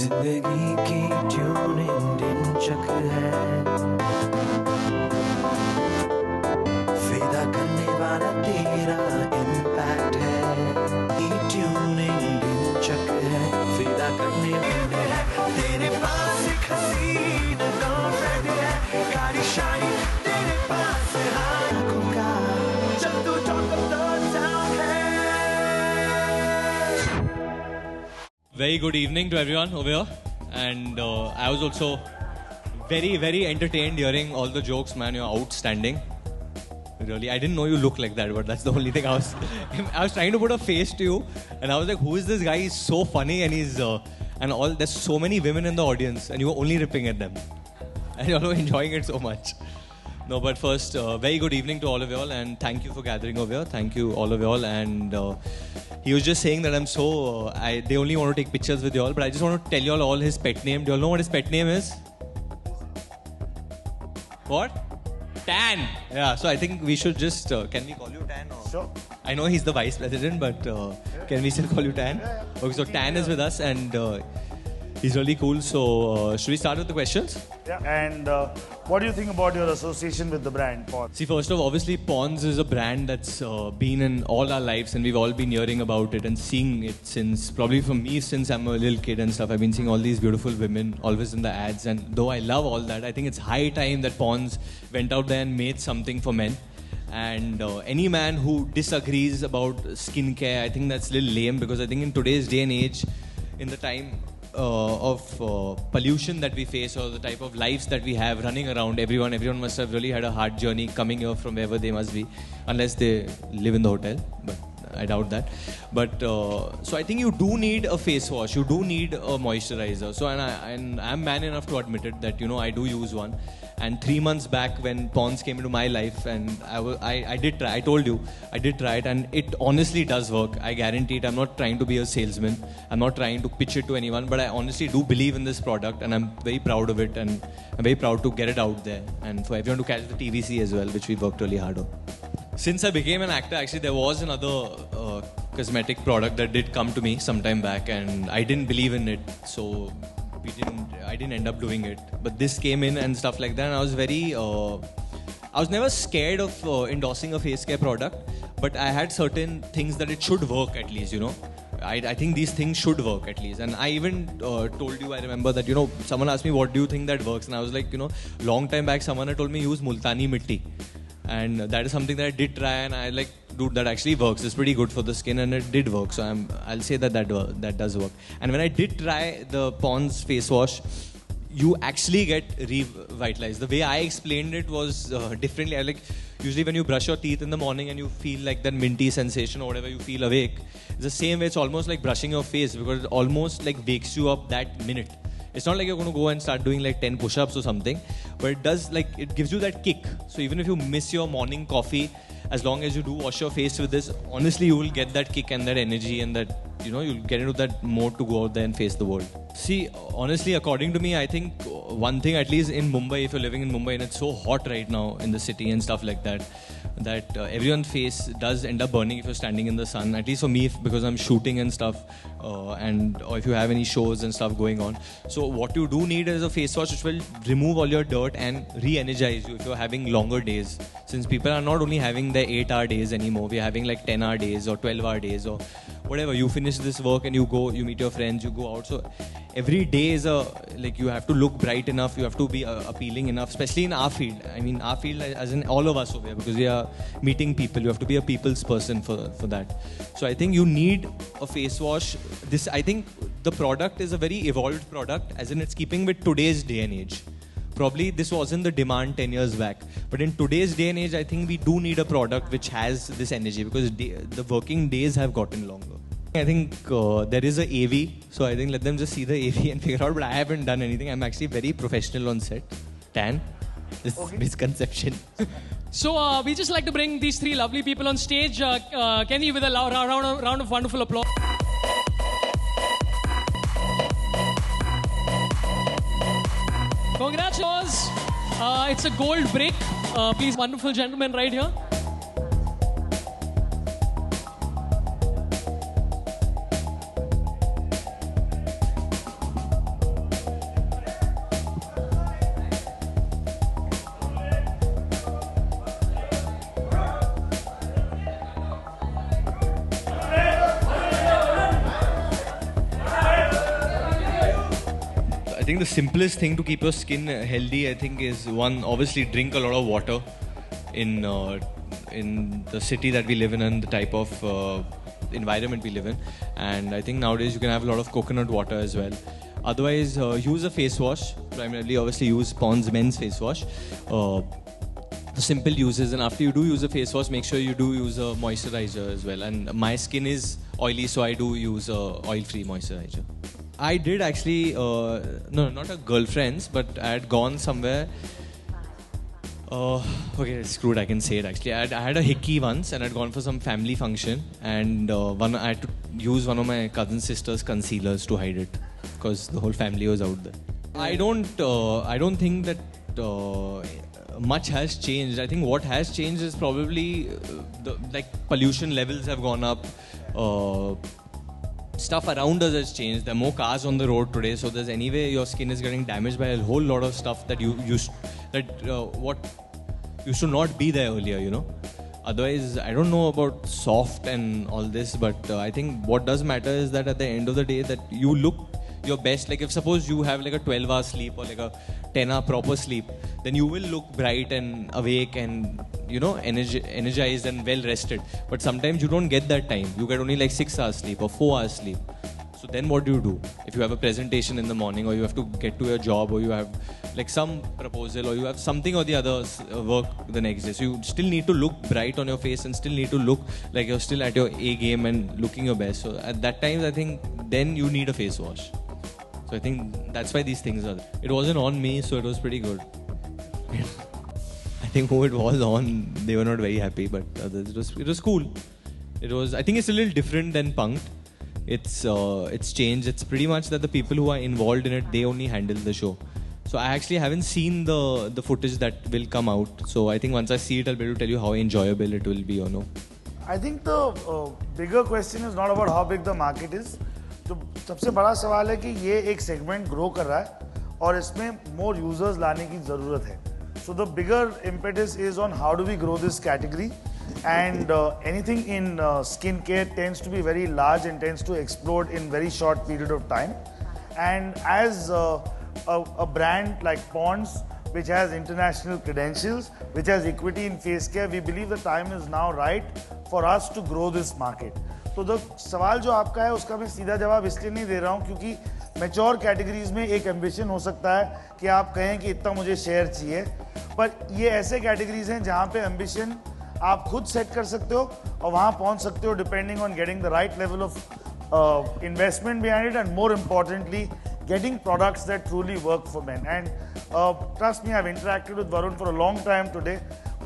जिंदगी की ट्यूनिंग डिंचक है, फिदा करने वाला तेरा इम्पैक्ट है। ट्यूनिंग डिंचक है, फिदा करने वाला तेरे पास एक हसीन गर्लफ्रेंड है, गाड़ी शाइन तेरे पास आंखों का, जब तू talk of the town है। Very good evening to everyone over here, and I was also very entertained hearing all the jokes, man. You're outstanding. Really, I didn't know you look like that, but that's the only thing I was trying to put a face to you, and I was like, who is this guy? He's so funny, and there's so many women in the audience, and you were only ripping at them, and you're all enjoying it so much. No, but first, very good evening to all of you all, and thank you for gathering over here. Thank you, all of you all, and he was just saying that I'm so, they only want to take pictures with you all, but I just want to tell you all his pet name. Do you all know what his pet name is? What? Tan. Yeah, so I think we should just, can we call you Tan? Or? Sure. I know he's the vice president, but can we still call you Tan? Yeah. Okay, so Tan is with us, and he's really cool. So should we start with the questions? Yeah. And what do you think about your association with the brand, Pond's? See, first of all, obviously, Pond's is a brand that's been in all our lives, and we've all been hearing about it and seeing it since, probably for me, since I'm a little kid and stuff. I've been seeing all these beautiful women always in the ads, and though I love all that, I think it's high time that Pond's went out there and made something for men. And any man who disagrees about skincare, I think that's a little lame, because I think in today's day and age, in the time of pollution that we face, or the type of lives that we have running around, everyone must have really had a hard journey coming here from wherever they must be, unless they live in the hotel, but I doubt that. But so I think you do need a face wash, you do need a moisturizer. So and I'm man enough to admit it that, you know, I do use one. And 3 months back when Pond's came into my life, and I did try, I told you, I did try it, and it honestly does work. I guarantee it. I'm not trying to be a salesman. I'm not trying to pitch it to anyone, but I honestly do believe in this product, and I'm very proud of it, and I'm very proud to get it out there, and for everyone to catch the TVC as well, which we worked really hard on. Since I became an actor, actually, there was another cosmetic product that did come to me sometime back, and I didn't believe in it, so I didn't end up doing it. But this came in and stuff like that, and I was very, I was never scared of endorsing a face care product, but I had certain things that it should work at least, you know. I think these things should work at least. And I even told you, I remember that, you know, someone asked me, what do you think that works? And I was like, you know, long time back, someone had told me use Multani Mitti. And that is something that I did try, and I like, dude, that actually works. It's pretty good for the skin, and it did work. So I'll say that does work. And when I did try the Pond's face wash, you actually get revitalized. The way I explained it was differently. I like, usually when you brush your teeth in the morning and you feel like that minty sensation or whatever, you feel awake. It's the same way. It's almost like brushing your face, because it almost like wakes you up that minute. It's not like you're going to go and start doing like 10 push-ups or something, but it does, like, it gives you that kick. So even if you miss your morning coffee, as long as you do wash your face with this, honestly, you will get that kick and that energy, and that, you know, you'll get into that mode to go out there and face the world. See, honestly, according to me, I think one thing, at least in Mumbai, if you're living in Mumbai and it's so hot right now in the city and stuff like that, that everyone's face does end up burning if you're standing in the sun. At least for me, because I'm shooting and stuff, or if you have any shows and stuff going on. So what you do need is a face wash which will remove all your dirt and re-energize you if you're having longer days. Since people are not only having their 8-hour days anymore, we're having like 10-hour days or 12-hour days or whatever. You finish this work and you go, you meet your friends, you go out. So every day is like, you have to look bright enough, you have to be appealing enough, especially in our field. I mean, our field, as in all of us over here, because we are meeting people. You have to be a people's person for that. So I think you need a face wash. I think the product is a very evolved product, as in it's keeping with today's day and age. Probably this wasn't the demand 10 years back, but in today's day and age, I think we do need a product which has this energy, because the working days have gotten longer. I think there is a AV, so I think let them just see the AV and figure out, but I haven't done anything. I'm actually very professional on set. Tan, this misconception. So we just like to bring these three lovely people on stage. Kenny, with a round of wonderful applause. Congratulations. It's a gold brick. Please, wonderful gentlemen right here. think the simplest thing to keep your skin healthy, I think, is one, obviously drink a lot of water in the city that we live in and the type of environment we live in. And I think nowadays you can have a lot of coconut water as well. Otherwise, use a face wash. Primarily, obviously, use Pond's men's face wash. The simple uses, and after you do use a face wash, make sure you do use a moisturizer as well. And my skin is oily, so I do use a oil-free moisturizer. I did actually, no, not a girlfriend's, but I had gone somewhere. Okay, it's screwed, I can say it actually. I had a hickey once and I'd gone for some family function, and I had to use one of my cousin sister's concealers to hide it because the whole family was out there. I don't think that much has changed. I think what has changed is probably pollution levels have gone up. Stuff around us has changed. There are more cars on the road today, so there's anyway your skin is getting damaged by a whole lot of stuff that what used to not be there earlier, you know. Otherwise, I don't know about soft and all this, but I think what does matter is that at the end of the day that you look your best. Like if suppose you have like a 12-hour sleep or like a 10-hour proper sleep, then you will look bright and awake and, you know, energized and well rested. But sometimes you don't get that time. You get only like 6 hours sleep or 4 hours sleep. So then what do? If you have a presentation in the morning, or you have to get to your job, or you have like some proposal, or you have something or the other work the next day. So you still need to look bright on your face and still need to look like you're still at your A game and looking your best. So at that time, I think then you need a face wash. So I think that's why these things are there. It wasn't on me, so it was pretty good. I think who it was on, they were not very happy, but it was cool. I think it's a little different than Punk'd. It's changed. It's pretty much that the people who are involved in it, they only handle the show. So I actually haven't seen the footage that will come out. So I think once I see it, I'll be able to tell you how enjoyable it will be or no. I think the bigger question is not about how big the market is. तो सबसे बड़ा सवाल है कि ये एक segment grow कर रहा है और इसमें more users लाने की ज़रूरत है. So the bigger impetus is on how do we grow this category. And anything in skincare tends to be very large and tends to explode in very short period of time. And as a brand like Pond's, which has international credentials, which has equity in face care, we believe the time is now right for us to grow this market. तो the सवाल जो आपका है उसका मैं सीधा जवाब इसलिए नहीं दे रहा हूँ क्योंकि मैच्योर कैटेगरीज में एक एम्बिशन हो सकता है कि आप कहें कि इतना मुझे शेयर चाहिए, पर ये ऐसे कैटेगरीज हैं जहाँ पे एम्बिशन आप खुद सेट कर सकते हो और वहाँ पहुँच सकते हो depending on getting the right level of investment behind it and more importantly getting products that truly work for men. And trust me, I've interacted with Varun for a long time today.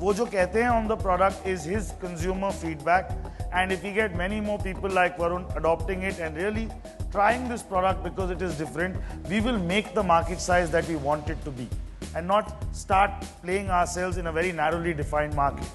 वो जो कहते हैं on the product is his consumer feedback, and if we get many more people like Varun adopting it and really trying this product because it is different, we will make the market size that we want it to be and not start playing ourselves in a very narrowly defined market.